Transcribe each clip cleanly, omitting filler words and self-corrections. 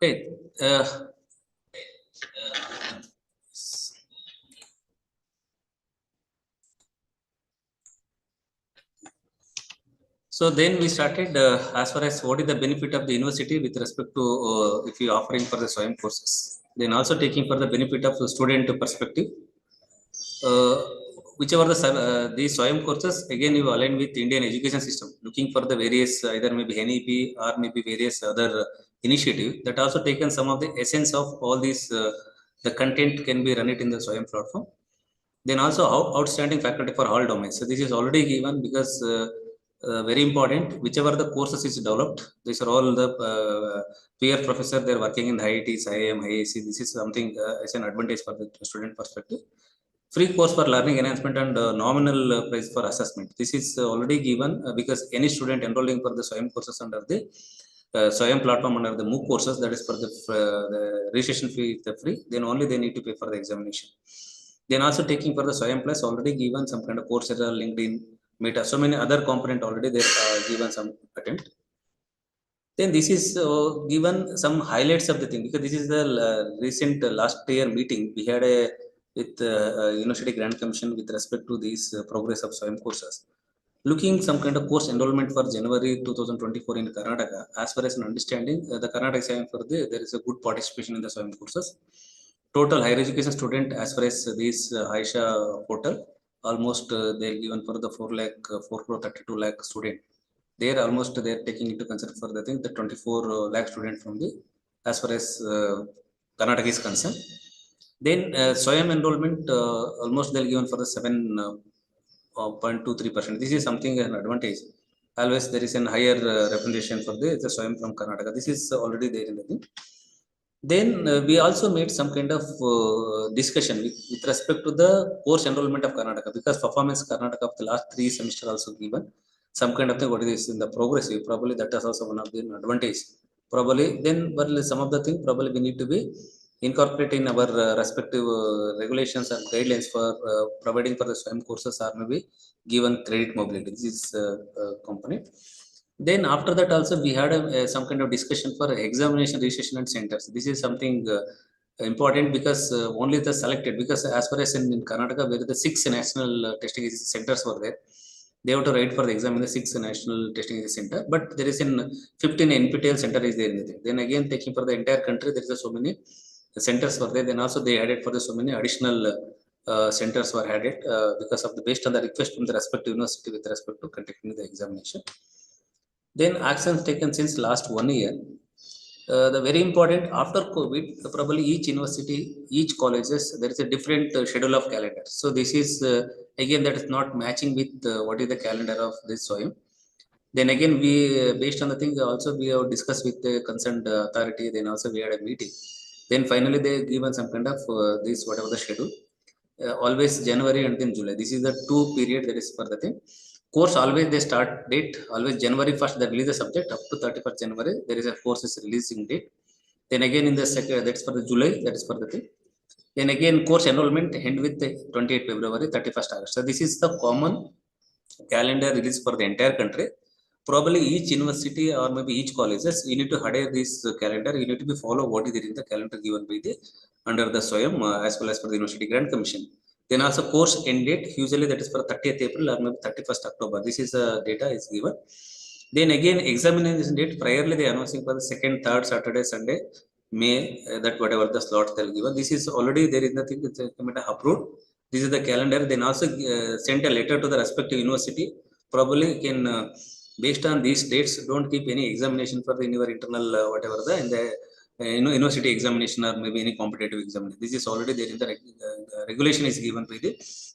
Okay. So then we started as far as what is the benefit of the university with respect to if you offering for the SWAYAM courses. Then also taking for the benefit of the student perspective. Whichever these SWAYAM courses again you align with Indian education system, looking for the various either maybe NEP or maybe various other initiative that also taken some of the essence of all these the content can be run it in the SWAYAM platform. Then also outstanding faculty for all domains. So this is already given because very important. Whichever the courses is developed, these are all the peer professor. They're working in the IITs, IIM, IIC. This is something as an advantage for the student perspective. Free course for learning enhancement and nominal price for assessment. This is already given because any student enrolling for the SWAYAM courses under the SWAYAM platform under the MOOC courses, that is for the registration fee is the free, then only they need to pay for the examination. Then also taking for the SWAYAM Plus already given some kind of Coursera, LinkedIn, Meta, so many other component already they given some attempt. Then this is given some highlights of the thing because this is the recent last year meeting we had a with University Grant Commission with respect to these progress of SWAYAM courses. Looking some kind of course enrollment for January 2024 in Karnataka, as far as an understanding, the Karnataka SWAYAM for there is a good participation in the SWAYAM courses. Total higher education student as far as this Aisha portal, almost they're given for the 4 crore 32 lakh student. They're almost they're taking into consideration for the thing the 24 lakh student from the as far as Karnataka is concerned. Then SWAYAM enrollment almost they'll given for the 7.23%. This is something an advantage. Always there is a higher representation for the SWAYAM from Karnataka. This is already there in the thing. Then we also made some kind of discussion with respect to the course enrollment of Karnataka because performance Karnataka of the last 3 semester also given some kind of thing what is in the progressive, probably that is also one of the advantage. Probably then but some of the thing probably we need to be incorporate in our respective regulations and guidelines for providing for the SWAYAM courses or maybe given credit mobility. This is component. Then after that also we had some kind of discussion for examination registration and centers. This is something important because only the selected, because as far as in Karnataka where the 6 national testing centers were there, they have to write for the exam in the 6 national testing center, but there is in 15 NPTEL center is there in the. Then again taking for the entire country there is so many centers were there. Then also they added for the so many additional centers were added because of the based on the request from the respective university with respect to conducting the examination. Then actions taken since last 1 year. The very important after COVID, probably each university, each colleges, there is a different schedule of calendar. So this is again that is not matching with what is the calendar of this SWAYAM. Then again we based on the thing also we have discussed with the concerned authority. Then also we had a meeting. Then finally they given some kind of this whatever the schedule. Always January and then July. This is the 2 period that is for the thing. Course always they start date always January 1st they release the subject up to 31st January there is a course is releasing date. Then again in the second that's for the July, that is for the thing. Then again course enrollment end with the 28th February 31st August. So this is the common calendar release for the entire country. Probably each university or maybe each colleges you need to adhere this calendar. You need to be follow what is there in the calendar given by the under the SWAYAM as well as for the University Grant Commission. Then also course end date usually that is for 30th April or maybe 31st October. This is data is given. Then again examination date priorly they announcing for the second, third Saturday, Sunday, May that whatever the slots they'll give. This is already there is nothing it's approved. This is the calendar. Then also sent a letter to the respective university. Probably can based on these dates don't keep any examination for the your internal whatever the in the university examination or maybe any competitive examination. This is already there in the regulation is given by the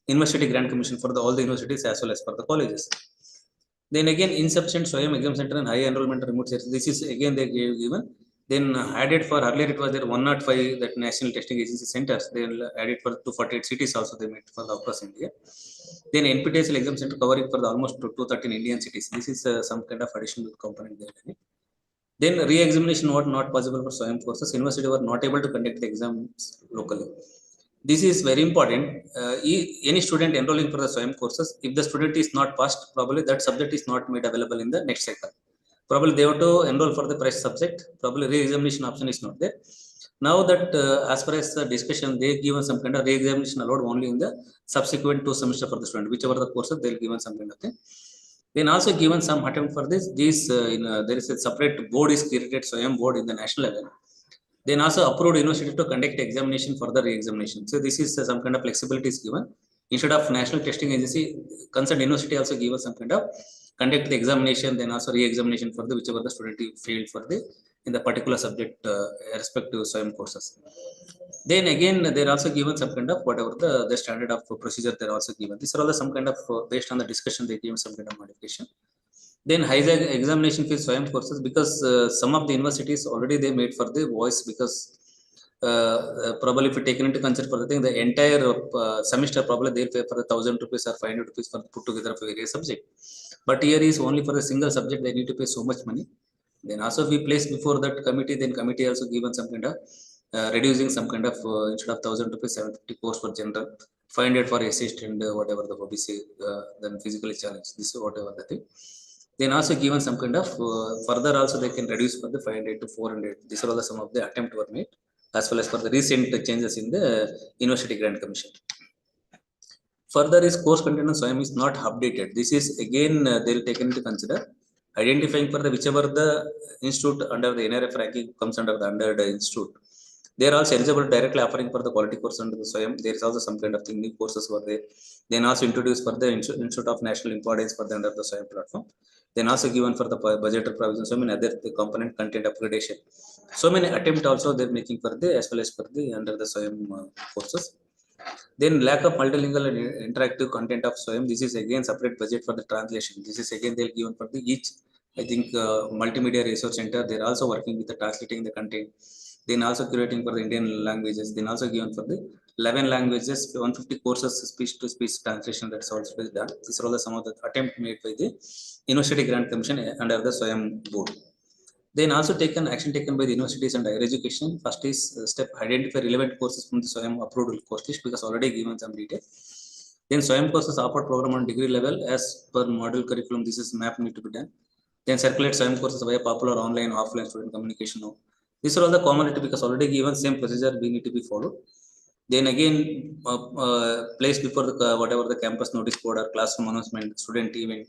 University Grant Commission for all the universities as well as for the colleges. Then again insufficient SWAYAM exam center and high enrollment remote search. This is again they gave given. Then added for earlier it was there 105 that national testing agency centers. They added for 248 cities also they made for the across India. Then NPTEL exam center covering for the almost 213 Indian cities. This is some kind of additional component there. Then re-examination was not possible for SWAYAM courses. University were not able to conduct the exams locally. This is very important. Any student enrolling for the SWAYAM courses, if the student is not passed, probably that subject is not made available in the next cycle. Probably they have to enroll for the fresh subject. Probably re-examination option is not there. Now that as far as the discussion, they given some kind of re-examination allowed only in the subsequent 2 semester for the student, whichever the courses they'll given some kind of thing. Then also given some attempt for this. There is a separate board is created, SWAYAM board in the national level. Then also approved university to conduct examination for the re-examination. So this is some kind of flexibility is given. Instead of national testing agency, concerned university also give us some kind of conduct the examination, then also re-examination for the whichever the student failed for the in the particular subject respective SWAYAM courses. Then again, they're also given some kind of whatever the standard of procedure they're also given. These are all some kind of based on the discussion they give some kind of modification. Then high examination fees SWAYAM courses, because some of the universities already they made for the voice, because probably if you take into consider for the thing, the entire semester probably they'll pay for 1,000 rupees or 500 rupees for put together for various subject. But here is only for the single subject they need to pay so much money. Then also we place before that committee, then committee also given some kind of reducing some kind of instead of 1,000 rupees 750 course for general, 500 for assist and whatever the OBC, then physically challenged. This is whatever the thing. Then also given some kind of further also they can reduce for the 500 to 400. These are all some of the attempt were made, as well as for the recent changes in the University Grant Commission. Further is course content on SWAYAM is not updated. This is again they will take into consider identifying for the whichever the institute under the NRF ranking comes under the institute. They are also eligible directly offering for the quality course under the SWAYAM. There is also some kind of thing, new courses were there. Then also introduced for the Institute of National Importance for the under the SWAYAM platform. Then also given for the budgetary provision, so many other the component content upgradation. So many attempt also they're making for the as well as for the under the SWAYAM courses. Then lack of multilingual and interactive content of SWAYAM. This is again separate budget for the translation. This is again they'll given for the each. I think multimedia resource center. They're also working with the translating the content. Then also curating for the Indian languages. Then also given for the 11 languages, 150 courses speech to speech translation. That's also done. These are all some of the attempt made by the University Grant Commission under the SWAYAM board. Then also action taken by the universities and higher education. First is step identify relevant courses from the SWAYAM approved course list, because already given some detail. Then SWAYAM courses offered program on degree level as per model curriculum. This is map need to be done. Then circulate SWAYAM courses via popular online offline student communication. These are all the commonality, because already given same procedure we need to be followed. Then again place before the whatever the campus notice board or classroom announcement, student event,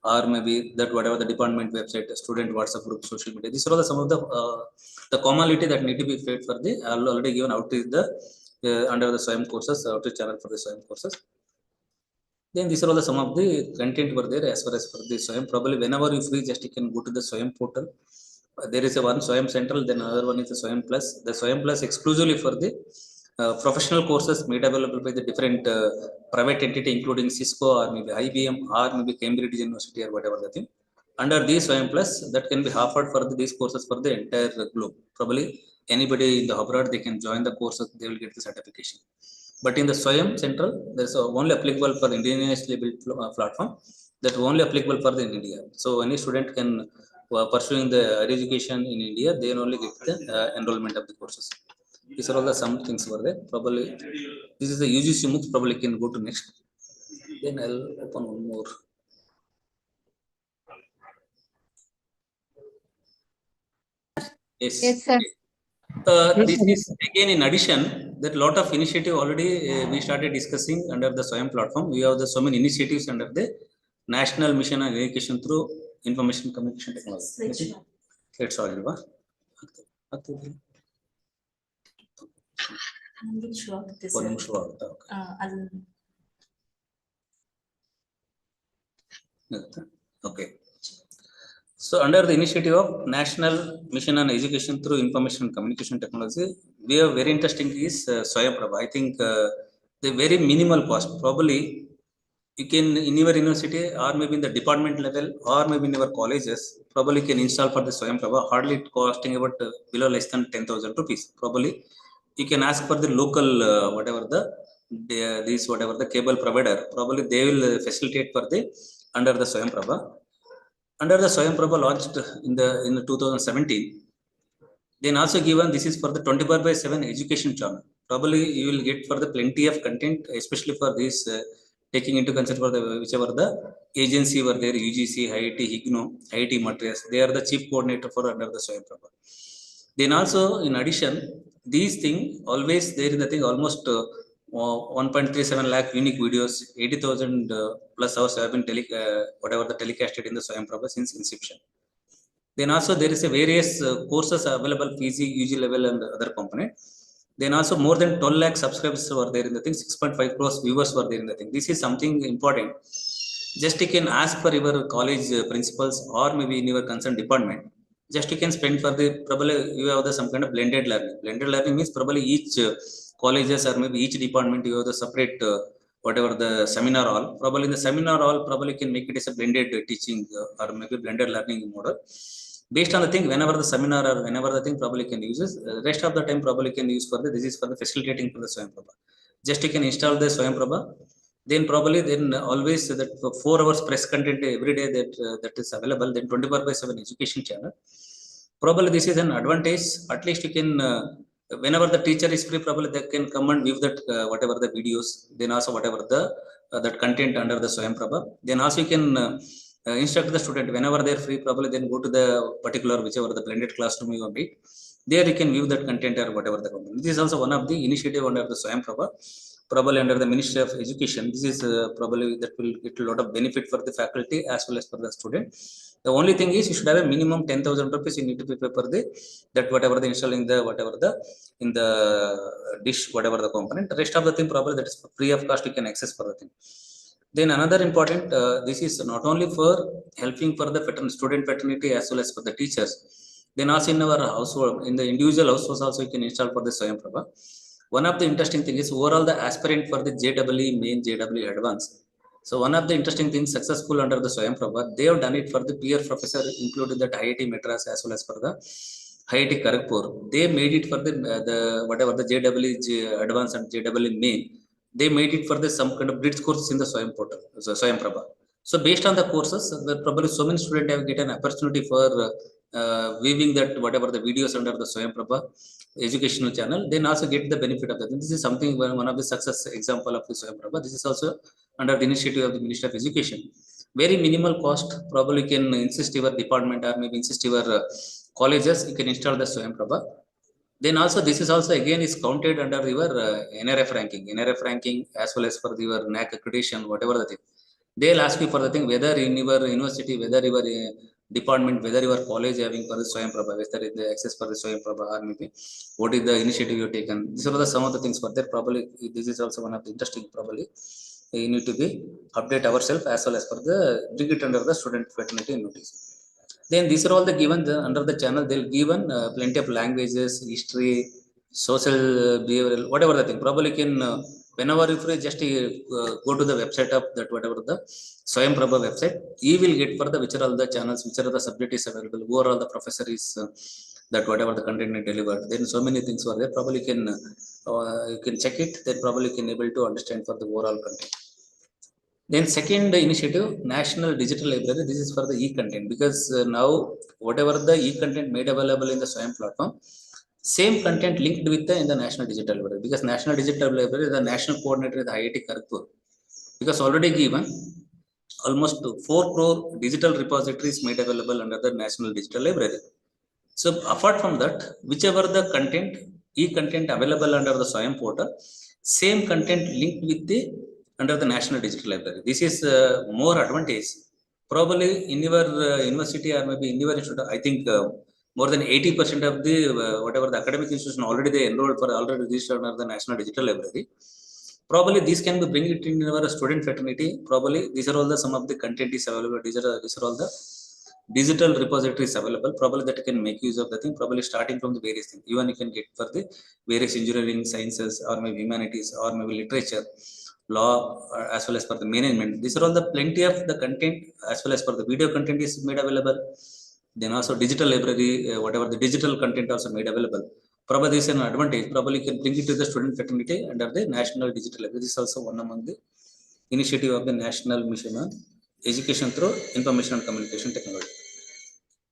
or maybe that whatever the department website, student WhatsApp group, social media. These are all some of the commonality that need to be fed for the already given out is the under the SWAYAM courses, out channel for the SWAYAM courses. Then these are all some of the content were there as far as for the SWAYAM. Probably whenever you free, just you can go to the SWAYAM portal. There is a one SWAYAM Central, then another one is the SWAYAM Plus. The SWAYAM Plus exclusively for the professional courses made available by the different private entity, including Cisco or maybe IBM or maybe Cambridge University or whatever the thing. Under these SWAYAM Plus, that can be offered for these courses for the entire globe. Probably anybody in the abroad, they can join the courses, they will get the certification. But in the SWAYAM Central, there is only applicable for the Indian built platform, that only applicable for the India. So any student can pursuing the education in India, they only get the enrollment of the courses. These are all the some things were there. Probably this is the UGC MOOCs. Probably can go to next. Then I'll open one more. Yes. Yes, sir. This is again in addition that lot of initiative already we started discussing under the SWAYAM platform. We have the so many initiatives under the National Mission on Education through Information Communication Technology. Let's all Okay. So under the initiative of National Mission on Education through Information Communication Technology, we have very interesting is SWAYAM. I think the very minimal cost. Probably you can in your university or maybe in the department level or maybe in your colleges, probably you can install for the SWAYAM. Hardly costing about below less than 10,000 rupees. Probably you can ask for the local whatever whatever the cable provider. Probably they will facilitate for the under the SWAYAM. Under the SWAYAM launched in 2017, then also given this is for the 24/7 education channel. Probably you will get for the plenty of content, especially for this taking into consideration for the whichever the agency were there, UGC, IIT, HIGNO, IIT Madras, they are the chief coordinator for under the SWAYAM. Then also, in addition, these things always there is nothing almost 1.37 lakh unique videos, 80,000 plus hours have been whatever the telecasted in the SWAYAM since inception. Then also there is a various courses available, PG, UG level and other component. Then also more than 12 lakh subscribers were there in the thing, 6.5 crores viewers were there in the thing. This is something important. Just you can ask for your college principals or maybe in your concerned department. Just you can spend for the, probably you have the some kind of blended learning. Blended learning means probably each colleges or maybe each department you have the separate whatever the seminar hall. Probably in the seminar hall probably can make it as a blended teaching or maybe blended learning model. Based on the thing, whenever the seminar or whenever the thing probably can use this, rest of the time probably can use for the, this is for the facilitating for the SWAYAM. Just you can install the SWAYAM, then probably then always that for 4 hours press content every day that is available, then 24/7 education channel. Probably this is an advantage. At least you can whenever the teacher is free, probably they can come and view that whatever the videos, then also whatever the that content under the SWAYAM. Then also you can instruct the student whenever they're free, probably then go to the particular whichever the blended classroom you meet. There you can view that content or whatever the content. This is also one of the initiative under the SWAYAM, probably under the Ministry of Education. This is probably that will get a lot of benefit for the faculty as well as for the student. The only thing is you should have a minimum 10,000 rupees you need to pay per day, that whatever the installing the whatever the in the dish, whatever the component. The rest of the thing probably that is free of cost, you can access for the thing. Then another important, this is not only for helping for the student fraternity as well as for the teachers. Then also in our household, in the individual households also you can install for the SWAYAM. One of the interesting thing is overall the aspirant for the JEE main, JEE advanced. So one of the interesting things successful under the SWAYAM, they have done it for the peer professor, including that IIT Madras as well as for the IIT Kharagpur. They made it for the whatever the JEE advanced and JEE main. They made it for the some kind of bridge courses in the SWAYAM portal, so SWAYAM. So based on the courses, probably so many students have get an opportunity for viewing that whatever the videos under the SWAYAM educational channel, then also get the benefit of that. This is something one of the success example of the SWAYAM. This is also under the initiative of the Ministry of Education. Very minimal cost, probably can insist your department or maybe insist your colleges, you can install the SWAYAM. Then also this is also again is counted under your NRF ranking as well as for your NAC accreditation, whatever the thing. They'll ask you for the thing whether in your university, whether your department, whether your college having for the SWAYAM, whether in the access for the SWAYAM or maybe what is the initiative you've taken. These are the some of the things for that. Probably this is also one of the interesting, probably you need to be update ourselves as well as for the bring it under the student fraternity notice. Then these are all the given under the channel. They'll given plenty of languages, history, social behavioral, whatever the thing. Probably can whenever if you just go to the website of that whatever the SWAYAM website, you will get for the which are all the channels, which are the subject is available, who are all the professor is that whatever the content is delivered. Then so many things were there. Probably can you can check it. Then probably can able to understand for the overall content. Then second initiative, National Digital Library. This is for the e-content, because now whatever the e-content made available in the SWAYAM platform, same content linked with the in the National Digital Library, because National Digital Library is the national coordinator of the IIT Kharagpur, because already given almost 4 crore digital repositories made available under the National Digital Library. So apart from that, whichever the content, e-content available under the SWAYAM portal, same content linked with the under the National Digital Library. This is more advantage. Probably in your university or maybe in your institute, I think more than 80% of the whatever the academic institution already they enrolled for already registered under the National Digital Library. Probably this can be bring it in our student fraternity. Probably these are all the some of the content is available. These are all the digital repositories available. Probably that can make use of the thing. Probably starting from the various things. Even you can get for the various engineering sciences or maybe humanities or maybe literature, law, as well as for the management. These are all the plenty of the content as well as for the video content is made available. Then also digital library, whatever the digital content also made available. Probably this is an advantage. Probably you can bring it to the student fraternity under the National Digital Library. This is also one among the initiative of the National Mission on Education through Information and Communication Technology.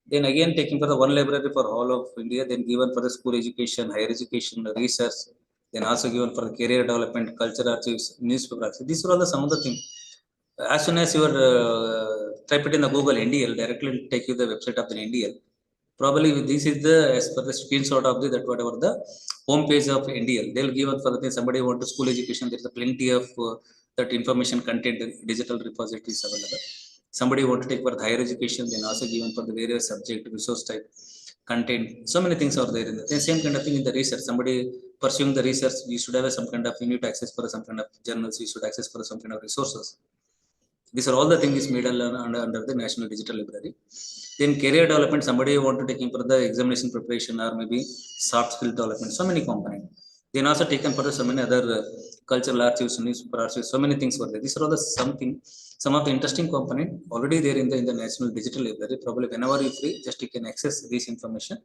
Then again taking for the one library for all of India, then given for the school education, higher education, research, then also given for the career development, culture archives, newspaper archives. These are all the some of the things. As soon as you are type it in the Google NDL, directly will take you the website of the NDL. Probably this is the as per the screenshot of the that whatever the home page of NDL. They'll give for the thing somebody want to school education. There is a plenty of that information content digital repositories available. Somebody want to take for the higher education, then also given for the various subject resource type content. So many things are there in the same kind of thing in the research. Somebody pursuing the research, we should have some kind of you need to access for some kind of journals. We should access for some kind of resources. These are all the things made under the National Digital Library. Then career development, somebody want to take in for the examination preparation or maybe soft skill development, so many components. Then also taken for so many other cultural archives, newspaper archives, so many things were there. These are all the some of the interesting component already there in the National Digital Library. Probably whenever you free, just you can access this information.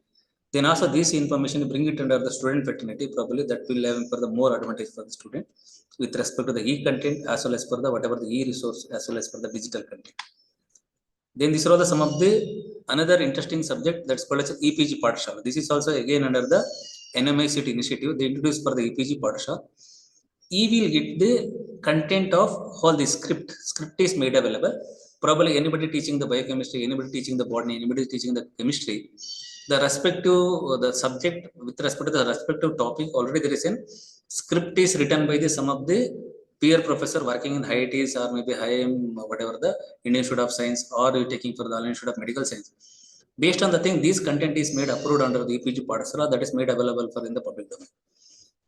Then also this information bring it under the student fraternity. Probably that will have for the more advantage for the student with respect to the e-content as well as for the whatever the e-resource as well as for the digital content. Then these are all the some of the another interesting subject that's called as EPG Pathshala. This is also again under the NMICT initiative. They introduced for the EPG Pathshala. E will get the content of all the script. Script is made available. Probably anybody teaching the biochemistry, anybody teaching the botany, anybody teaching the chemistry, the respective the subject with respect to the respective topic already there is a script is written by the some of the peer professor working in IITs or maybe IIM whatever the Indian Institute of Science or you taking for the Indian Institute of Medical Science. Based on the thing, this content is made approved under the EPG Pathshala that is made available for in the public domain.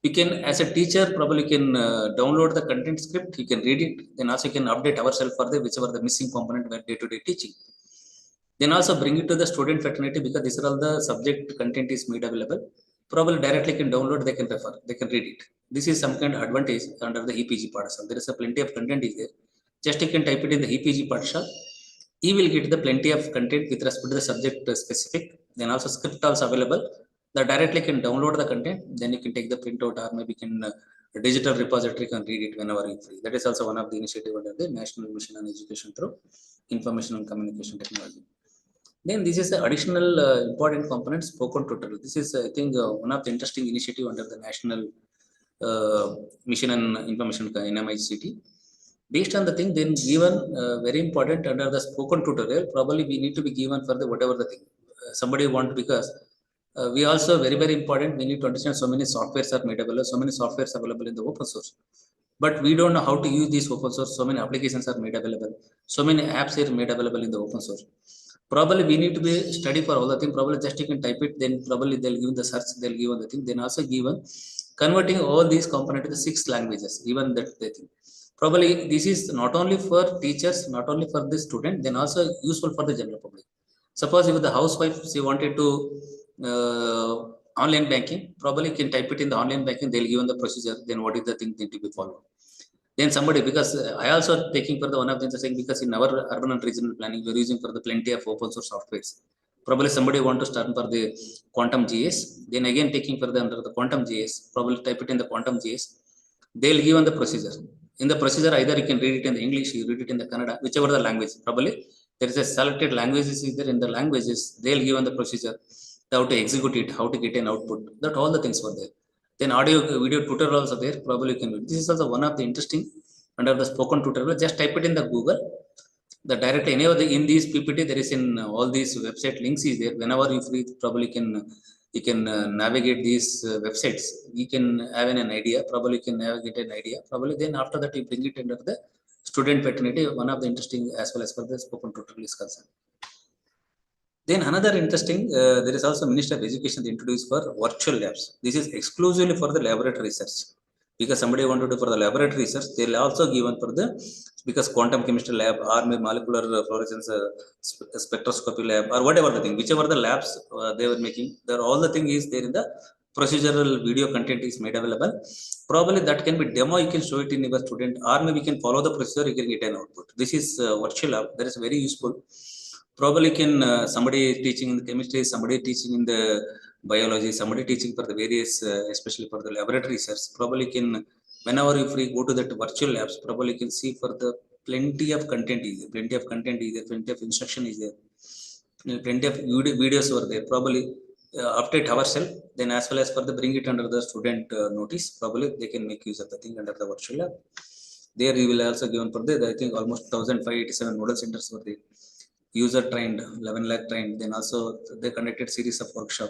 You can, as a teacher, probably can download the content script. You can read it. Then also you can update ourselves for the whichever the missing component where day-to-day teaching. Then also bring it to the student fraternity because these are all the subject content is made available. Probably directly can download, they can refer, they can read it. This is some kind of advantage under the EPG Pathshala. There is a plenty of content is there. Just you can type it in the EPG Pathshala. You will get the plenty of content with respect to the subject specific. Then also script also available. That directly can download the content. Then you can take the printout or maybe can digital repository can read it whenever you free. That is also one of the initiative under the National Mission on Education through Information and Communication Technology. Then this is the additional important component spoken tutorial. This is I think one of the interesting initiative under the National Mission and Information NMICT. Based on the thing, then given very important under the spoken tutorial, probably we need to be given for the whatever the thing somebody want because we also very important. We need to understand so many softwares are made available, so many softwares available in the open source, but we don't know how to use this open source. So many applications are made available, so many apps are made available in the open source. Probably we need to be study for all the thing. Probably just you can type it, then probably they'll give the search, they'll give the thing. Then also given converting all these components to the 6 languages, even that they think. Probably this is not only for teachers, not only for the student, then also useful for the general public. Suppose if the housewife she wanted to online banking, probably can type it in the online banking, they'll give the procedure, then what is the thing need to be followed. Then somebody, because I also taking for the one of the saying because in our urban and regional planning, we're using for the plenty of open source softwares. Probably somebody want to start for the quantum GS, then again taking for the under the quantum GS, probably type it in the quantum GS, they'll give on the procedure. In the procedure, either you can read it in the English, you read it in the Kannada, whichever the language. Probably there is a selected languages is there in the languages, they'll give on the procedure, how to execute it, how to get an output, that all the things were there. Then audio video tutorials are there, probably you can read. This is also one of the interesting under the spoken tutorial. Just type it in the Google. The directly any of the in these PPT there is in all these website links is there. Whenever you free, probably you can navigate these websites. You can have an idea. Probably you can navigate an idea. Probably then after that you bring it under the student fraternity. One of the interesting as well as for the spoken tutorial is concerned. Then another interesting, there is also Minister of Education introduced for virtual labs. This is exclusively for the laboratory research. Because somebody want to do for the laboratory research, they'll also given for the, because quantum chemistry lab or molecular fluorescence spectroscopy lab or whatever the thing, whichever the labs they were making, there all the thing is there in the procedural video content is made available. Probably that can be demo, you can show it in your student, or maybe you can follow the procedure, you can get an output. This is virtual lab, that is very useful. Probably can somebody teaching in the chemistry, somebody teaching in the biology, somebody teaching for the various, especially for the laboratory research. Probably can, whenever you free, go to that virtual labs. Probably can see for the plenty of content is there, plenty of content is there, plenty of instruction is there, plenty of videos were there. Probably update ourselves, then as well as for the bring it under the student notice. Probably they can make use of the thing under the virtual lab. There you will also given for the, I think almost 1587 model centers were there. User trained, 11 lakh trained. Then also they conducted series of workshop.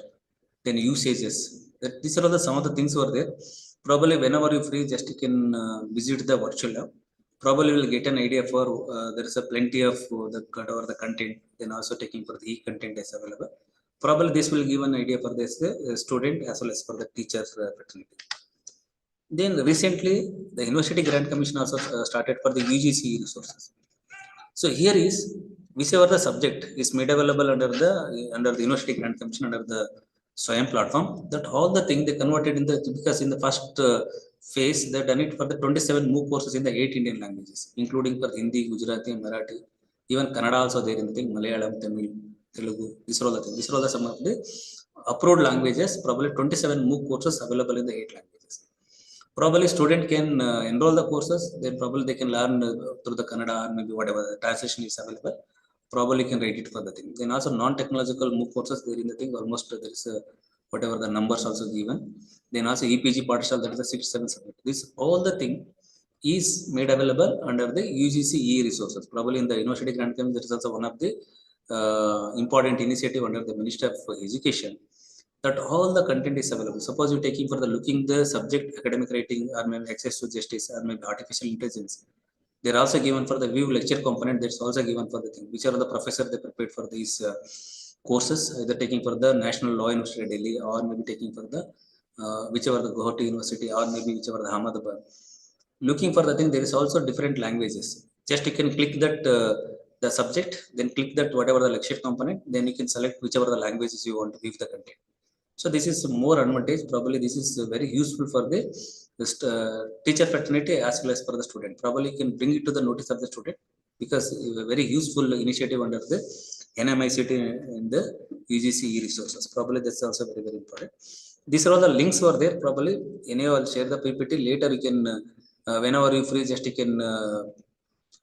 Then usages. These are all the some of the things were there. Probably whenever you free, just you can visit the virtual lab. Probably you will get an idea for there is a plenty of the content. Then also taking for the e-content is available. Probably this will give an idea for this student as well as for the teachers fraternity. Then recently, the University Grant Commission also started for the UGC resources. So here is whichever the subject is made available under the University Grant Commission under the SWAYAM platform. That all the thing they converted in the, because in the first phase they done it for the 27 MOOC courses in the 8 Indian languages, including for Hindi, Gujarati, Marathi, even Kannada also there in the thing, Malayalam, Tamil, Telugu. These are all the things. These are all the some of the approved languages. Probably 27 MOOC courses available in the 8 languages. Probably student can enroll the courses, then probably they can learn through the Kannada or maybe whatever the translation is available. Probably can write it for the thing. Then also non-technological MOOC courses there in the thing, almost there is whatever the numbers also given. Then also EPG partial, that is the 6-7 subject. This all the thing is made available under the UGC resources. Probably in the University Grant Commission, there is also one of the important initiative under the Ministry of Education, that all the content is available. Suppose you're taking for the looking the subject academic writing or maybe access to justice or maybe artificial intelligence. They're also given for the view lecture component. That's also given for the thing. Which are the professor they prepared for these courses, either taking for the National Law University of Delhi or maybe taking for the whichever the Guwahati University or maybe whichever the Ahmedabad. Looking for the thing, there is also different languages. Just you can click that the subject, then click that whatever the lecture component, then you can select whichever the languages you want to give the content. So this is more advantage. Probably this is very useful for the teacher fraternity as well as for the student. Probably you can bring it to the notice of the student, because a very useful initiative under the NMICT in the UGC resources. Probably that's also very, very important. These are all the links were there. Probably anyhow I'll share the PPT later. You can whenever you free, just you can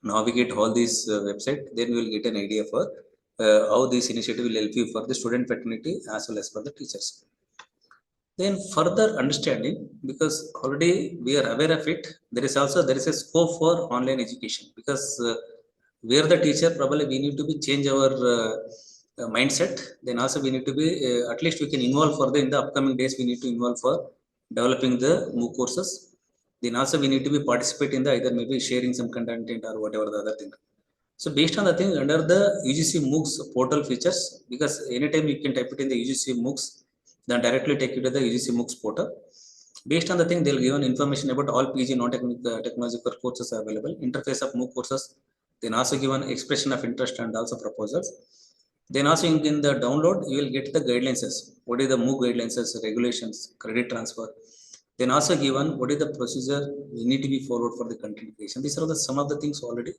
navigate all these website. Then you will get an idea for how this initiative will help you for the student fraternity as well as for the teachers. Then further understanding, because already we are aware of it, there is a scope for online education, because we are the teacher. Probably we need to be change our mindset. Then also we need to be at least we can involve for the in the upcoming days. We need to involve for developing the MOOC courses. Then also we need to be participate in the either maybe sharing some content or whatever the other thing. So based on the thing under the UGC MOOCs portal features, because anytime you can type it in the UGC MOOCs, then directly take you to the UGC MOOCs portal. Based on the thing, they'll give an information about all PG non-technological courses available, interface of MOOC courses, then also given expression of interest and also proposals. Then also in the download, you will get the guidelines. What is the MOOC guidelines, regulations, credit transfer. Then also given what is the procedure we need to be followed for the content creation. These are some of the things already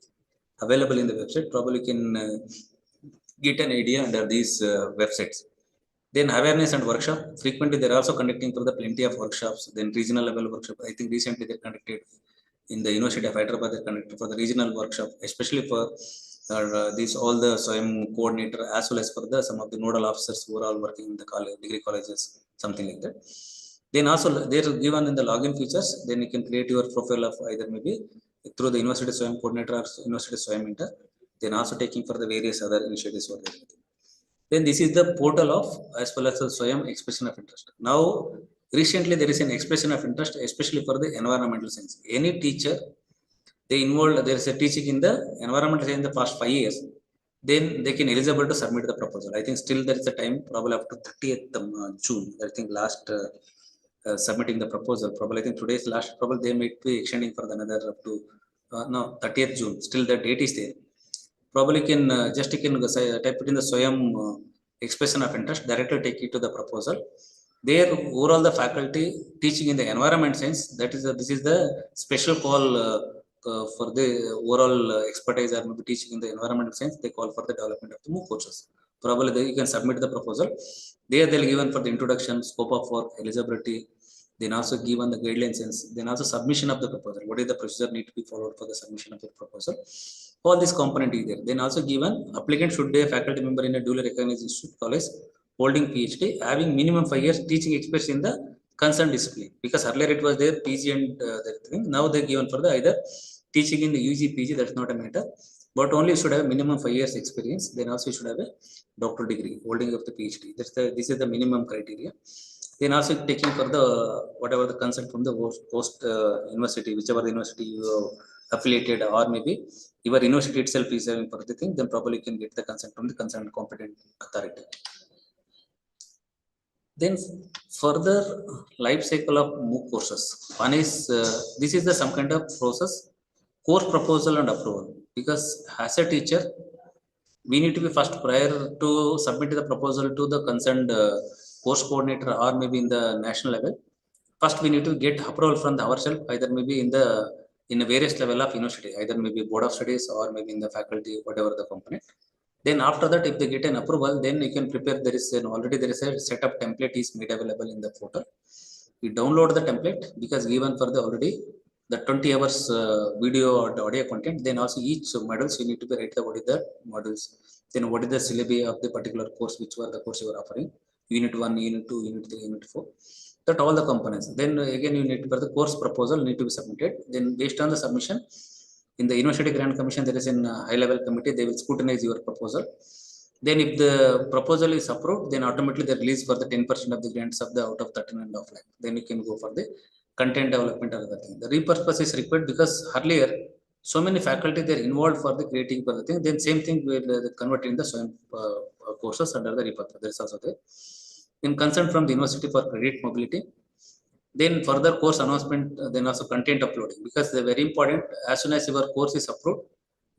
available in the website. Probably can get an idea under these websites. Then awareness and workshop. Frequently they're also conducting for the plenty of workshops. Then regional level workshop. I think recently they conducted in the University of Hyderabad. They conducted for the regional workshop, especially for these all the SWAYAM coordinator as well as for the some of the nodal officers who are all working in the college, degree colleges, something like that. Then also they're given in the login features. Then you can create your profile of either maybe through the University SWAYAM coordinator or University SWAYAM mentor. Then also taking for the various other initiatives for there. Then this is the portal of as well as the SWAYAM expression of interest. Now recently there is an expression of interest, especially for the environmental science. Any teacher they involved, there is a teaching in the environmental science in the past 5 years, then they can eligible to submit the proposal. I think still there is a time, probably up to 30th June. I think last submitting the proposal. Probably I think today's last. Probably they might be extending for another up to no 30th June. Still the date is there. Probably can just you can type it in the SWAYAM expression of interest. Directly take it to the proposal. There overall the faculty teaching in the environment science. That is this is the special call. For the overall expertise or maybe teaching in the environmental science, they call for the development of the MOOC courses. Probably you can submit the proposal. There they'll given for the introduction, scope of work, eligibility, then also given the guidelines, then also submission of the proposal. What is the procedure need to be followed for the submission of the proposal? All this component is there. Then also given applicant should be a faculty member in a duly recognized institute college, holding PhD, having minimum 5 years teaching experience in the concerned discipline. Because earlier it was there PG and that thing. Now they're given for the either Teaching in the UG, PG, that's not a matter. But only you should have minimum 5 years experience. Then also you should have a doctoral degree, holding of the PhD. This is the minimum criteria. Then also taking for the whatever the consent from the post university, whichever the university you affiliated, or maybe your university itself is having for the thing, then probably you can get the consent from the concerned competent authority. Then further life cycle of MOOC courses. One is this is the some kind of process, course proposal and approval. Because as a teacher, we need to be first, prior to submit the proposal to the concerned course coordinator or maybe in the national level. First, we need to get approval from ourselves, either maybe in a various level of university, either maybe board of studies or maybe in the faculty, whatever the component. Then after that, if they get an approval, then you can prepare. There is a setup template is made available in the portal. We download the template because given for the already the 20 hours video or the audio content. Then also each modules you need to be write the what is the modules. Then what is the syllabi of the particular course, which were the course you are offering. Unit 1, Unit 2, Unit 3, Unit 4. That all the components. Then again you need to, for the course proposal need to be submitted. Then based on the submission, in the University Grant Commission, there is a high-level committee. They will scrutinize your proposal. Then if the proposal is approved, then automatically they release for the 10% of the grants of the out of 13.5 lakh. Then you can go for the content development or other thing. The repurpose is required because earlier so many faculty they are involved for the creating for the thing. Then same thing will convert in the SWAYAM courses under the repurpose. There is also there. In consent from the university for credit mobility. Then further course announcement, then also content uploading, because they're very important. As soon as your course is approved,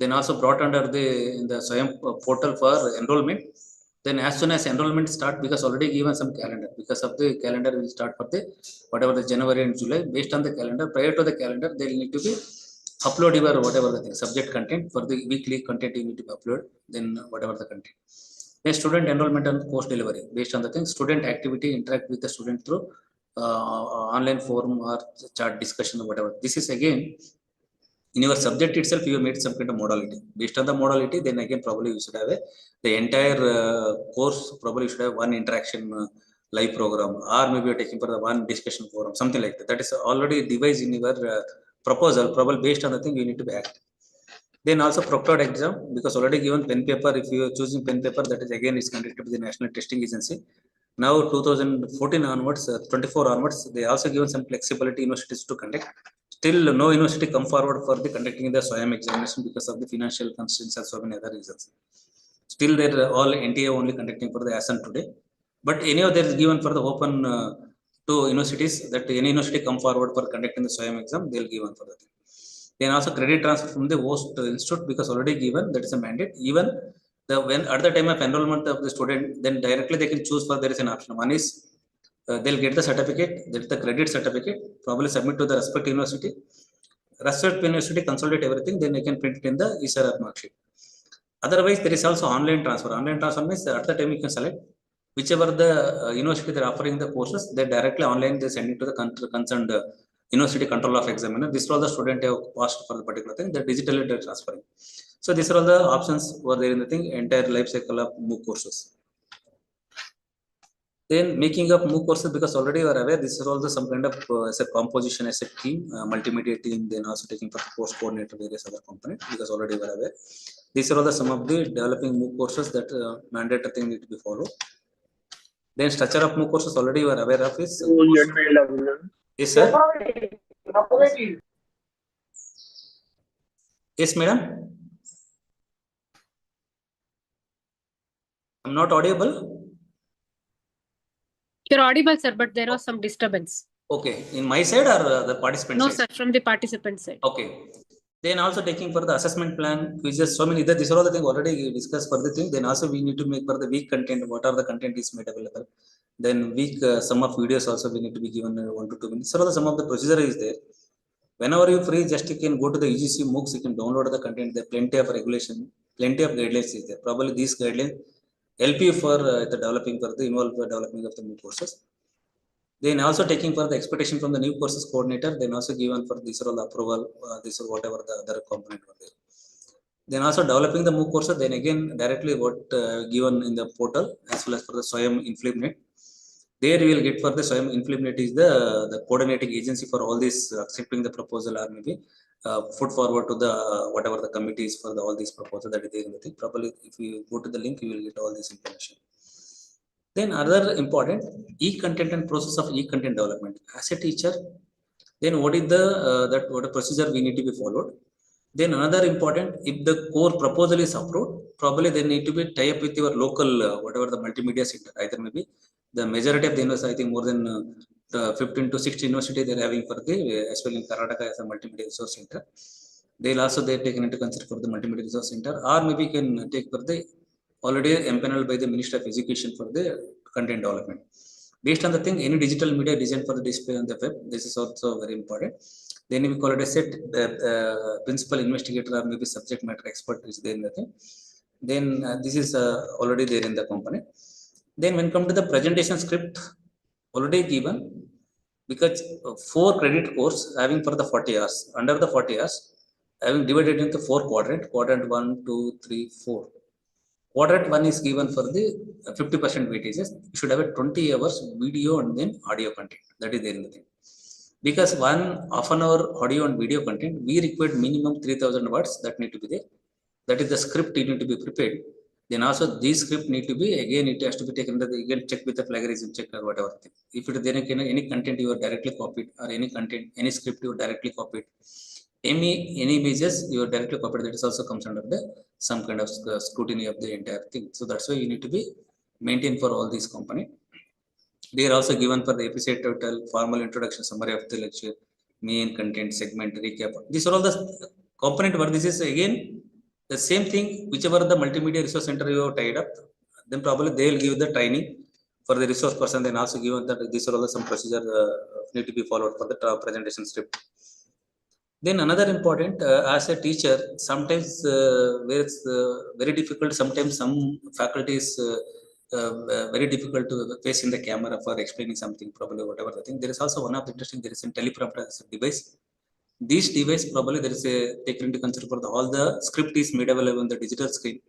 then also brought under the SWAYAM portal for enrollment. Then as soon as enrollment start, because already given some calendar, because of the calendar will start for the whatever the January and July. Based on the calendar, prior to the calendar, they will need to be upload your whatever the thing, subject content for the weekly content you need to be upload. Then whatever the content. Then student enrollment and course delivery, based on the thing, student activity, interact with the student through online forum or chat discussion or whatever. This is again in your subject itself, you made some kind of modality. Based on the modality, then again probably you should have the entire course, probably you should have one interaction live program, or maybe you're taking for the one discussion forum, something like that. That is already devised in your proposal. Probably based on the thing you need to be act. Then also proctored exam, because already given pen paper. If you are choosing pen paper, that is again is conducted by the National Testing Agency. Now 2014 onwards, 24 onwards, they also given some flexibility universities to conduct. Still, no university come forward for the conducting the SWAYAM examination because of the financial constraints and so many other reasons. Still, they're all NTA only conducting for the ASN today. But anyhow, there is given for the open to universities that any university come forward for conducting the SWAYAM exam, they'll give one for that. Then also credit transfer from the host institute, because already given that is a mandate. Even when at the time of enrollment of the student, then directly they can choose for there is an option. One is they'll get the certificate, that's the credit certificate, probably submit to the respective university. Respective university consolidate everything, then they can print it in the ESRR mark sheet. Otherwise, there is also online transfer. Online transfer means at the time you can select whichever the university they're offering the courses, they directly online they send it to the concerned university control of examiner. This is all the student have passed for the particular thing, they're digitally they're transferring. So these are all the options were there in the thing, entire life cycle of MOOC courses. Then making up MOOC courses, because already you are aware, this is also some kind of as a composition, as a team, multimedia team, then also taking for course coordinator, various other components, because already you are aware. These are all the some of the developing MOOC courses that mandatory thing need to be followed. Then structure of MOOC courses already you are aware of is. Yes, sir. Yes, madam. I'm not audible. You're audible, sir, but there was some disturbance. Okay, in my side or the participant no, side? No, sir, from the participant side. Okay. Then also taking for the assessment plan, quizzes, so many. These are all the things already discussed for the thing. Then also we need to make for the week content, what are the content is made available. Then week some of videos also we need to be given 1 to 2 minutes. So some of the procedure is there. Whenever you free, just you can go to the UGC MOOCs, you can download the content. There plenty of regulation, plenty of guidelines is there. Probably these guidelines help you for the developing for the involved developing of the MOOC courses. Then also taking for the expectation from the new courses coordinator, then also given for this all the approval, this or whatever the other component were there. Then also developing the MOOC courses, then again directly what given in the portal, as well as for the SWAYAM implement. There you will get for the SWAYAM implementation is the coordinating agency for all this accepting the proposal or maybe put forward to the whatever the committees for all these proposals that is there in the thing. Probably if you go to the link, you will get all this information. Then another important e-content and process of e-content development. As a teacher, then what is the what a procedure we need to be followed. Then another important, if the core proposal is approved, probably they need to be tie up with your local whatever the multimedia center. Either maybe the majority of the university, I think more than 15 to 16 university they're having for the as well in Karnataka as a multimedia resource center. They'll also they're taken into consider for the multimedia resource center, or maybe you can take for the already empaneled by the Ministry of Education for the content development. Based on the thing, any digital media designed for the display on the web, this is also very important. Then we call it a set principal investigator or maybe subject matter expert is there in the thing. Then this is already there in the component. Then when come to the presentation script, already given, because 4 credit course having for the 40 hours. Under the 40 hours, having divided into 4 quadrant 1, 2, 3, 4. Quadrant 1 is given for the 50% weightages. You should have a 20 hours video and then audio content. That is there in the thing. Because one half an hour audio and video content, we require minimum 3000 words that need to be there. That is the script you need to be prepared. Then also this script need to be, again, it has to be taken, again check with the plagiarism check or whatever thing. If it then any content you are directly copied or any content, any script you are directly copied, any images you are directly copied, that is also comes under the some kind of scrutiny of the entire thing. So that's why you need to be maintained for all these components. They are also given for the episode title, formal introduction, summary of the lecture, main content, segment, recap. These are all the component where this is again the same thing, whichever the multimedia resource center you have tied up, then probably they will give the training for the resource person, then also given that these are all some procedure need to be followed for the presentation script. Then another important, as a teacher, sometimes where it's very difficult, sometimes some faculties very difficult to face in the camera for explaining something, probably whatever the thing. There is also one of the interesting, there is a teleprompter device. This device probably there is a taken into consider for the, all the script is made available on the digital screen.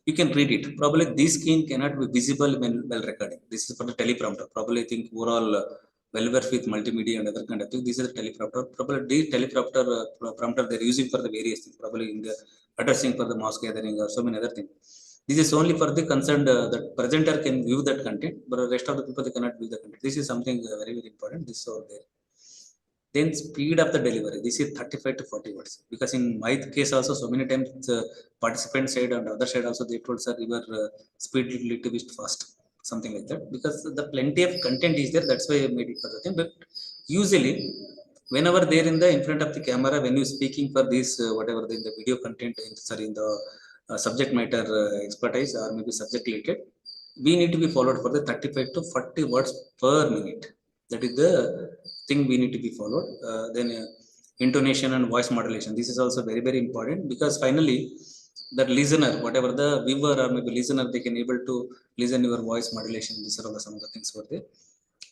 You can read it. Probably this screen cannot be visible when while recording. This is for the teleprompter. Probably I think overall well versed with multimedia and other kind of thing. This is a teleprompter. Probably the teleprompter prompter they're using for the various things. Probably in the addressing for the mass gathering or so many other things. This is only for the concerned the presenter can view that content, but the rest of the people they cannot view the content. This is something very very important. This is all there. Then speed of the delivery, this is 35 to 40 words, because in my case also so many times the participant side and other side also they told sir your speed little bit fast, something like that, because the plenty of content is there, that's why I made it for the thing. But usually whenever they're in the in front of the camera, when you speaking for this whatever the video content sorry in the subject matter expertise or maybe subject related, we need to be followed for the 35 to 40 words per minute. That is the thing we need to be followed. Then intonation and voice modulation, this is also very very important, because finally the listener, whatever the viewer or maybe listener, they can able to listen your voice modulation. These are all the some of the things for there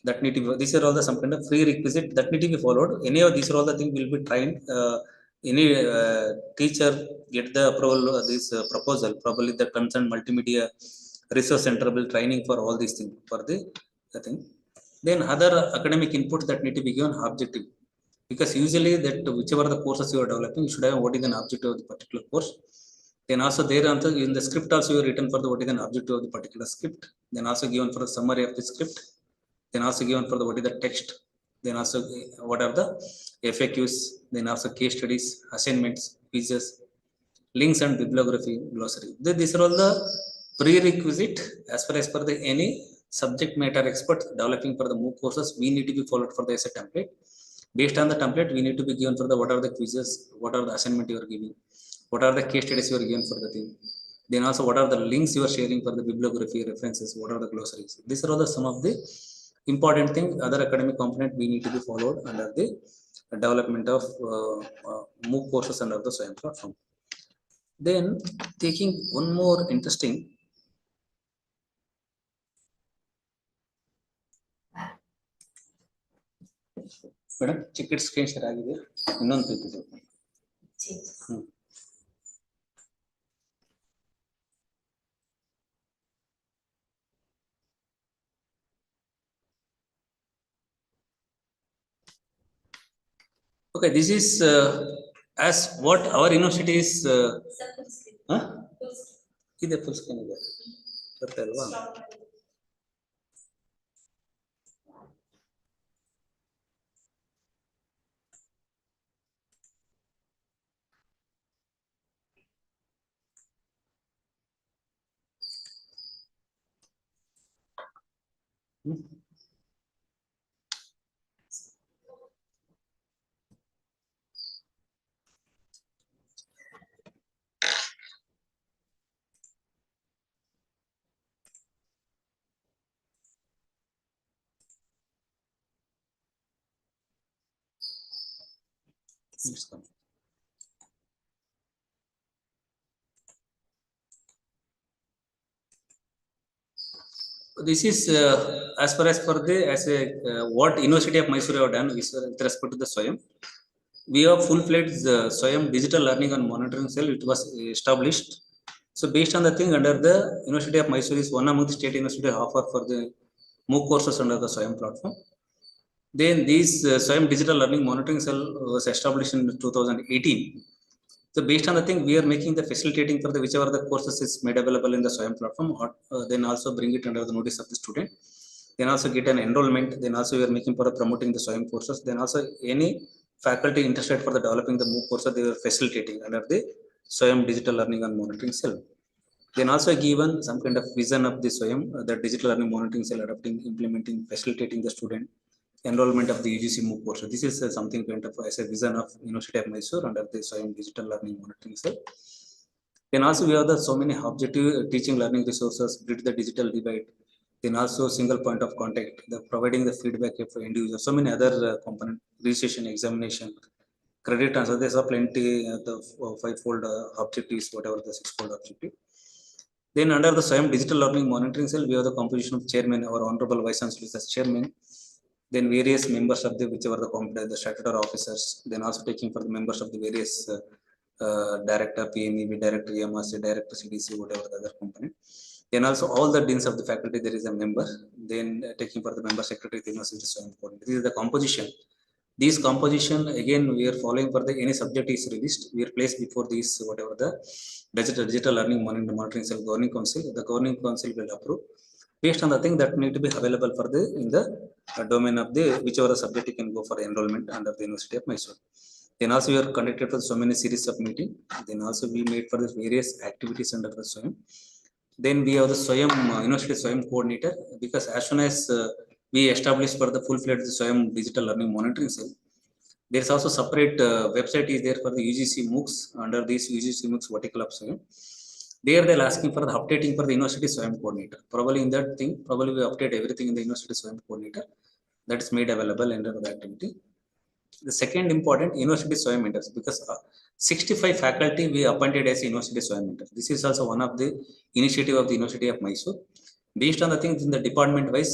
that need to be, these are all the some kind of prerequisite that need to be followed. Any of these are all the things will be trained. Any teacher get the approval of this proposal, probably the concerned multimedia resource center will training for all these things for the thing. Then other academic inputs that need to be given objective, because usually that whichever the courses you are developing, you should have what is an objective of the particular course. Then also there also in the script also you written for the what is an objective of the particular script. Then also given for a summary of the script. Then also given for the what is the text. Then also what are the FAQs. Then also case studies, assignments, quizzes, links and bibliography, glossary. These are all the prerequisite as far as per the any subject matter expert developing for the MOOC courses. We need to be followed for the essay template. Based on the template, we need to be given for the what are the quizzes, what are the assignment you are giving, what are the case studies you are given for the thing. Then also what are the links you are sharing for the bibliography, references, what are the glossaries. These are all the some of the important thing, other academic component we need to be followed under the development of MOOC courses under the SWAYAM platform. Then taking one more interesting, madam ಚಿಕ್ಕ screen share ಆಗಿದೆ, ಇನ್ನೊಂದು paper. Okay, this is as what our university is. Huh? ಇದೆ full screen ಇದೆ ಬರುತ್ತೆ ಅಲ್ವಾ? This is as far as for the what University of Mysore have done with respect to the SWAYAM. We have full-fledged SWAYAM digital learning and monitoring cell. It was established. So based on the thing under the University of Mysore is one among the state university offer for the MOOC courses under the SWAYAM platform. Then this SWAYAM digital learning monitoring cell was established in 2018. So based on the thing, we are making the facilitating for the whichever the courses is made available in the SWAYAM platform, or then also bring it under the notice of the student. Then also get an enrollment. Then also we are making for promoting the SWAYAM courses. Then also any faculty interested for the developing the MOOC courses, they are facilitating under the SWAYAM digital learning and monitoring cell. Then also given some kind of vision of the SWAYAM, the digital learning monitoring cell adapting, implementing, facilitating the student enrollment of the UGC MOOC course. This is something kind of as a vision of University of Mysore under the SWAYAM digital learning monitoring cell. Then also we have the so many objective teaching learning resources, bridge the digital divide. Then also single point of contact, the providing the feedback for end user. So many other component, registration, examination, credit transfer. There's a plenty the five-fold objectives, whatever the six-fold objective. Then under the SWAYAM digital learning monitoring cell, we have the composition of chairman, our honorable vice chancellor as chairman. Then various members of the whichever the statutory officers. Then also taking for the members of the various director, PMEB, director, EMRC, director, CDC, whatever the other component. Then also all the deans of the faculty, there is a member. Then taking for the member secretary, the university is so important. This is the composition. This composition again we are following for the any subject is released. We are placed before this whatever the digital learning monitoring cell governing council. The governing council will approve based on the thing that need to be available for the in the domain of the whichever subject you can go for enrollment under the University of Mysore. Then also we are conducted for so many series of meeting. Then also we made for the various activities under the SWAYAM. Then we have the SWAYAM University SWAYAM coordinator, because as soon as we established for the full-fledged SWAYAM digital learning monitoring cell, there is also separate website is there for the UGC MOOCs under this UGC MOOCs vertical of SWAYAM. There they're asking for the updating for the University SWAYAM coordinator. Probably in that thing, probably we update everything in the University SWAYAM coordinator that is made available under the activity. The second important University SWAYAM mentors, because 65 faculty we appointed as University SWAYAM mentors. This is also one of the initiative of the University of Mysore. Based on the things in the department wise,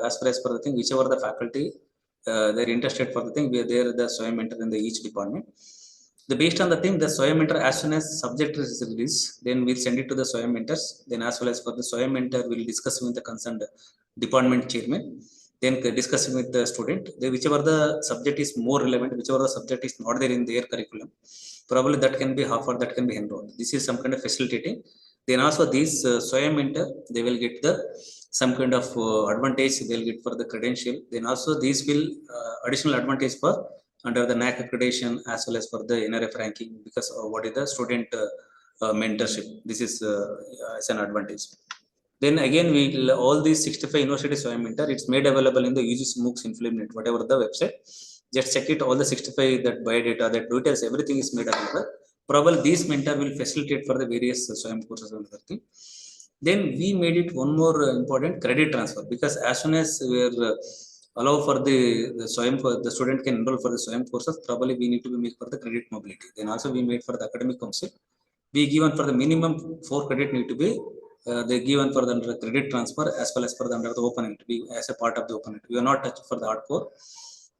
as far as for the thing, whichever the faculty they're interested for the thing, we are there the SWAYAM mentor in the each department. The based on the thing, the SWAYAM mentor as soon as subject is released, then we'll send it to the SWAYAM mentors. Then as well as for the SWAYAM mentor, we'll discuss with the concerned department chairman. Then discussing with the student, whichever the subject is more relevant, whichever the subject is not there in their curriculum, probably that can be half or that can be enrolled. This is some kind of facilitating. Then also these SWAYAM mentor, they will get the some kind of advantage they'll get for the credential. Then also these will additional advantage for under the NAC accreditation as well as for the NRF ranking, because what is the student mentorship. This is as an advantage. Then again, we all these 65 university SWAYAM mentor, it's made available in the UGC MOOCs Influminate, whatever the website. Just check it, all the 65 that biodata, that details, everything is made available. Probably these mentor will facilitate for the various SWAYAM courses and other thing. Then we made it one more important credit transfer, because as soon as we are allow for the SWAYAM, the student can enroll for the SWAYAM courses, probably we need to be make for the credit mobility. Then also we made for the academic council, we given for the minimum 4 credit need to be they given for the under credit transfer as well as for the under the open entry as a part of the open entry. We are not touched for the hardcore.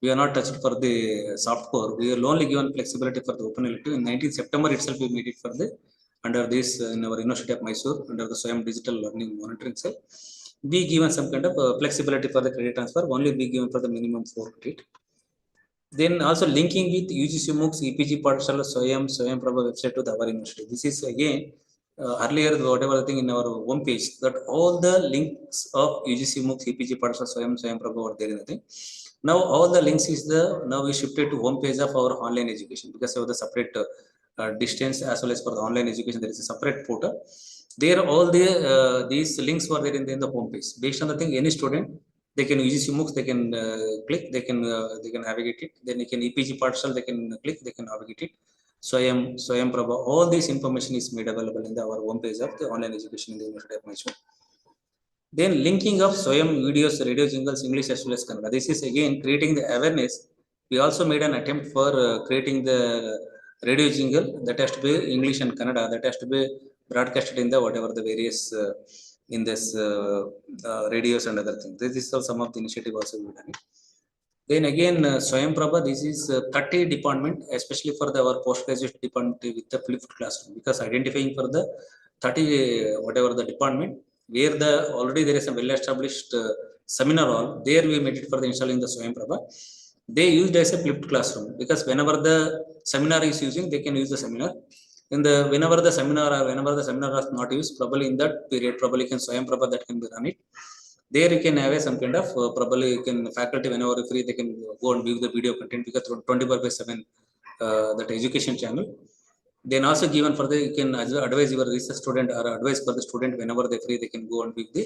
We are not touched for the soft core. We are only given flexibility for the open elective. In 19 September itself, we made it for the under this in our University of Mysore under the SWAYAM digital learning monitoring cell. We given some kind of flexibility for the credit transfer. Only we given for the minimum 4 credit. Then also linking with UGC MOOCs, EPG Pathshala, SWAYAM Prabha website to the our university. This is again earlier whatever thing in our home page, that all the links of UGC MOOCs, EPG Pathshala, SWAYAM Prabha were there in the thing. Now all the links is now we shifted to home page of our online education, because of the separate distance as well as for the online education there is a separate portal. There all the these links were there in the home page. Based on the thing, any student, they can use MOOCs, they can click, they can navigate it. Then they can EPG partial, they can click, they can navigate it. Swayam Prabha, all this information is made available in our home page of the online education in the University of Mysore. Then linking of Swayam videos, radio jingles, English as well as Kannada. This is again creating the awareness. We also made an attempt for creating the radio jingle that has to be English and Kannada, that has to be broadcasted in the whatever the various in this radios and other things. This is some of the initiative also we done. Then again, Swayam Prabha, this is 30 department, especially for our postgraduate department with the flipped classroom, because identifying for the 30 whatever the department where the already there is a well-established seminar hall, there we made it for the installing the Swayam Prabha. They used as a flipped classroom, because whenever the seminar is using, they can use the seminar. In the whenever the seminar is not used, probably in that period, probably can Swayam Prabha that can be run it. There you can have some kind of probably you can faculty whenever free they can go and view the video content, because 24/7 that education channel. Then also given for the you can advise your research student or advise for the student whenever they free they can go and view the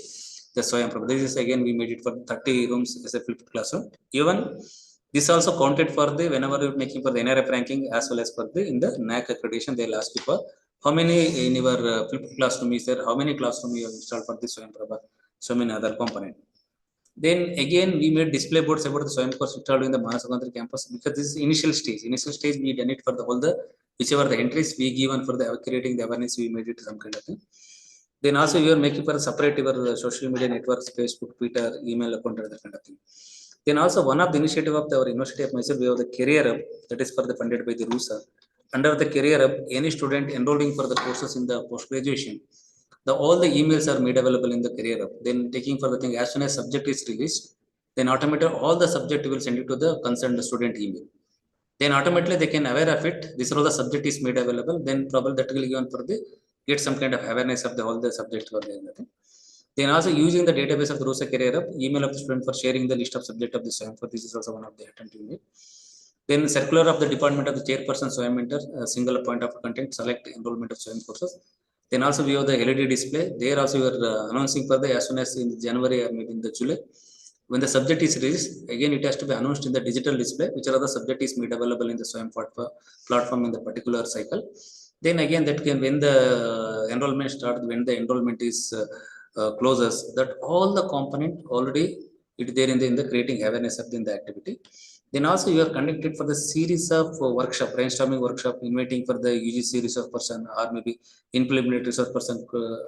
Swayam Prabha. This is again we made it for 30 rooms as a flipped classroom. Even this also counted for the whenever you're making for the NRF ranking as well as for the in the NAC accreditation, they'll ask you for how many in your flipped classroom is there, how many classroom you have installed for the Swayam Prabha, so many other component. Then again we made display boards about the Swayam course installed in the Manasagandri campus, because this is initial stage. Initial stage we done it for the all the whichever the entries we given for the creating the awareness, we made it some kind of thing. Then also you are making for a separate your social media networks, Facebook, Twitter, email account, that kind of thing. Then also one of the initiative of our University of Mysore, we have the career hub, that is for the funded by the RUSA. Under the career hub, any student enrolling for the courses in the post graduation, all the emails are made available in the career hub. Then taking for the thing, as soon as subject is released, then automatically all the subject will send it to the concerned student email. Then automatically they can aware of it. This is all the subject is made available. Then probably that will given for the get some kind of awareness of the all the subjects for the. Then also using the database of the RUSA career hub, email of the student for sharing the list of subject of the SWAYAM. For this is also one of the attempt we made. Then circular of the department of the chairperson SWAYAM mentor, single point of contact, select enrollment of SWAYAM courses. Then also we have the LED display. There also we are announcing for the as soon as in January or maybe in the July. When the subject is released, again it has to be announced in the digital display, which are the subject is made available in the SWAYAM platform in the particular cycle. Then again that can when the enrollment starts, when the enrollment is closes, that all the component already it there in the creating awareness of the activity. Then also you are conducted for the series of workshop, brainstorming workshop, inviting for the UGC resource person or maybe implemented resource person,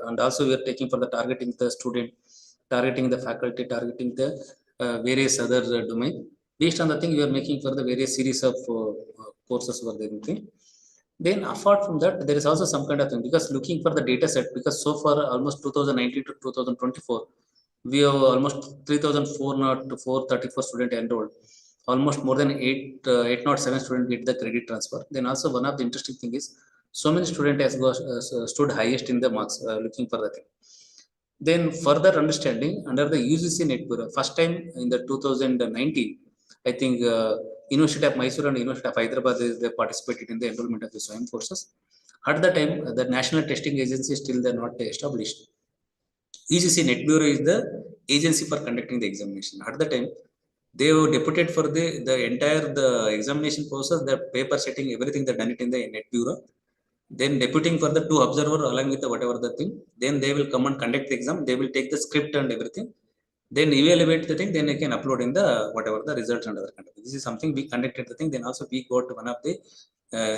and also we are taking for the targeting the student, targeting the faculty, targeting the various other domain. Based on the thing you are making for the various series of courses for the thing. Then apart from that, there is also some kind of thing, because looking for the data set, because so far almost 2019 to 2024, we have almost 3,434 students enrolled. Almost more than 807 students get the credit transfer. Then also one of the interesting thing is so many students has stood highest in the marks looking for the thing. Then further understanding under the UGC Net Bureau, first time in the 2019, I think University of Mysore and University of Hyderabad they participated in the enrollment of the SWAYAM courses. At the time, the National Testing Agency still they not established. UGC Net Bureau is the agency for conducting the examination. At the time, they were deputed for the entire the examination process, the paper setting, everything they done it in the Net Bureau. Then deputing for the two observer along with the whatever the thing. Then they will come and conduct the exam. They will take the script and everything. Then evaluate the thing. Then they can upload in the whatever the results and other content. This is something we conducted the thing. Then also we got one of the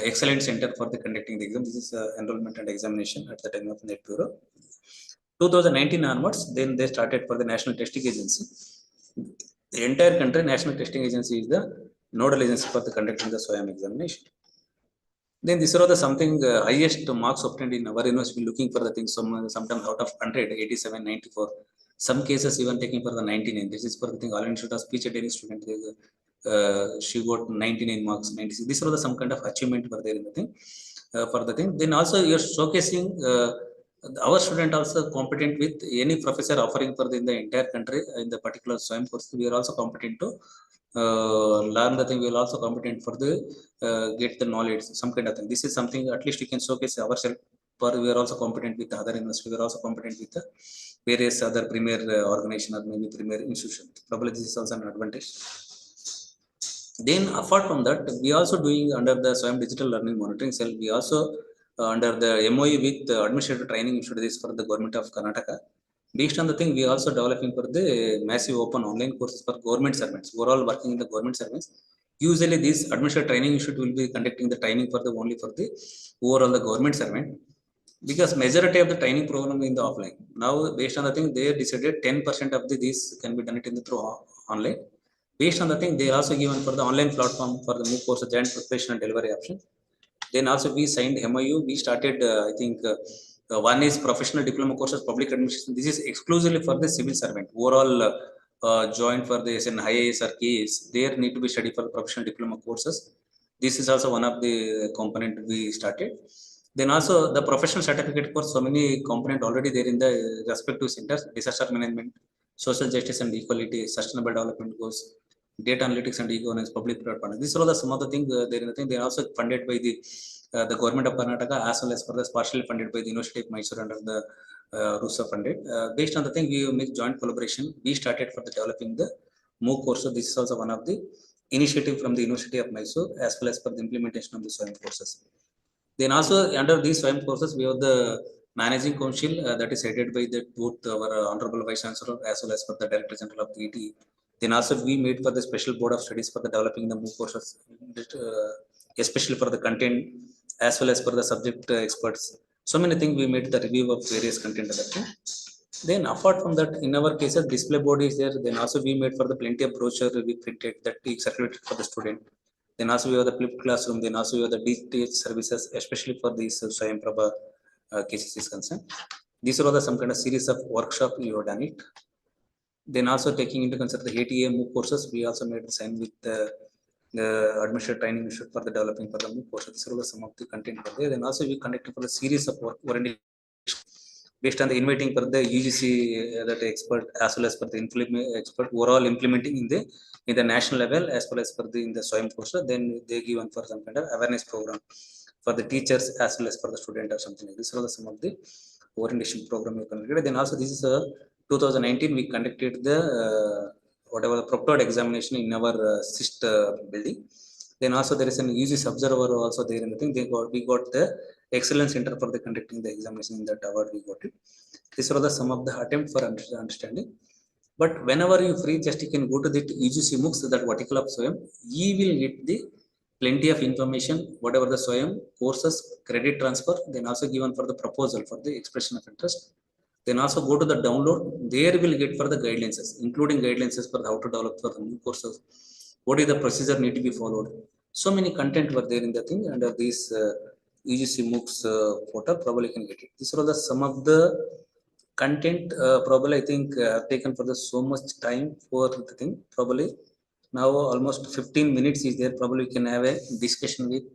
excellent center for the conducting the exam. This is enrollment and examination at the time of Net Bureau. 2019 onwards, then they started for the National Testing Agency. The entire country National Testing Agency is the nodal agency for the conducting the SWAYAM examination. Then this is the something highest marks obtained in our university, looking for the things sometimes out of 100, 87, 94. Some cases even taking for the 99. This is for the thing all institute of speech at any student. she got 99 marks, 96. These are the some kind of achievement were there in the thing. For the thing, then also you're showcasing our student also competent with any professor offering for in the entire country in the particular SWAYAM course. We are also competent to learn the thing. We are also competent for the get the knowledge, some kind of thing. This is something at least we can showcase ourselves. For we are also competent with the other university. We are also competent with the various other premier organization or maybe premier institution. Probably this is also an advantage. Then apart from that, we also doing under the SWAYAM digital learning monitoring cell. We also under the MOU with administrative training institute for the government of Karnataka. Based on the thing, we also developing for the massive open online courses for government servants. Overall working in the government servants. Usually, this administrative training institute will be conducting the training for the only for the overall the government servant, because majority of the training program in the offline. Now, based on the thing, they decided 10% of the this can be done it in the through online. Based on the thing, they also given for the online platform for the MOOC course, joint preparation and delivery option. Then also we signed MOU. We started, I think, one is professional diploma courses, public administration. This is exclusively for the civil servant. Overall, joint for the IAS or KS, there need to be study for the professional diploma courses. This is also one of the component we started. Then also the professional certificate course, so many component already there in the respective centers: disaster management, social justice and equality, sustainable development goals, data analytics and e-governance, public private partners. These are the some of the things there in the thing. They are also funded by the government of Karnataka, as well as for the partially funded by the University of Mysore under the RUSA funded. Based on the thing, we make joint collaboration. We started for the developing the MOOC course. So this is also one of the initiative from the University of Mysore, as well as for the implementation of the SWAYAM courses. Then also under these SWAYAM courses, we have the managing council that is headed by the both our honorable vice chancellor as well as for the director general of the ET. Then also we made for the special board of studies for the developing the MOOC courses, especially for the content as well as for the subject experts. So many things we made the review of various content. Then apart from that, in our cases, display board is there. Then also we made for the plenty of brochure we printed that we circulated for the student. Then also we have the flipped classroom. Then also we have the DTH services, especially for these SWAYAM Prabha cases is concerned. These are all the some kind of series of workshop you have done it. Then also taking into consider the ATA MOOC courses, we also made the sign with the administrative training institute for the developing for the MOOC courses. These are all the some of the content for there. Then also we conducted for the series of work based on the inviting for the UGC that expert as well as for the expert overall implementing in the national level as well as for the in the SWAYAM course. Then they given for some kind of awareness program for the teachers as well as for the student or something like this. Are some of the orientation program we conducted. Then also this is a 2019 we conducted the whatever the proctored examination in our CIST building. Then also there is an UGC observer also there in the thing. We got the excellence center for the conducting the examination. In that award we got it. These are the some of the attempt for understanding. But whenever you free, just you can go to the UGC MOOCs, that vertical of SWAYAM, you will get the plenty of information, whatever the SWAYAM courses, credit transfer, then also given for the proposal for the expression of interest. Then also go to the download, there will get for the guidelines, including guidelines for how to develop for the new courses. What is the procedure need to be followed? So many content were there in the thing under these UGC MOOCs portal, probably can get it. These are the some of the content probably I think taken for the so much time for the thing. Probably now almost 15 minutes is there. Probably we can have a discussion with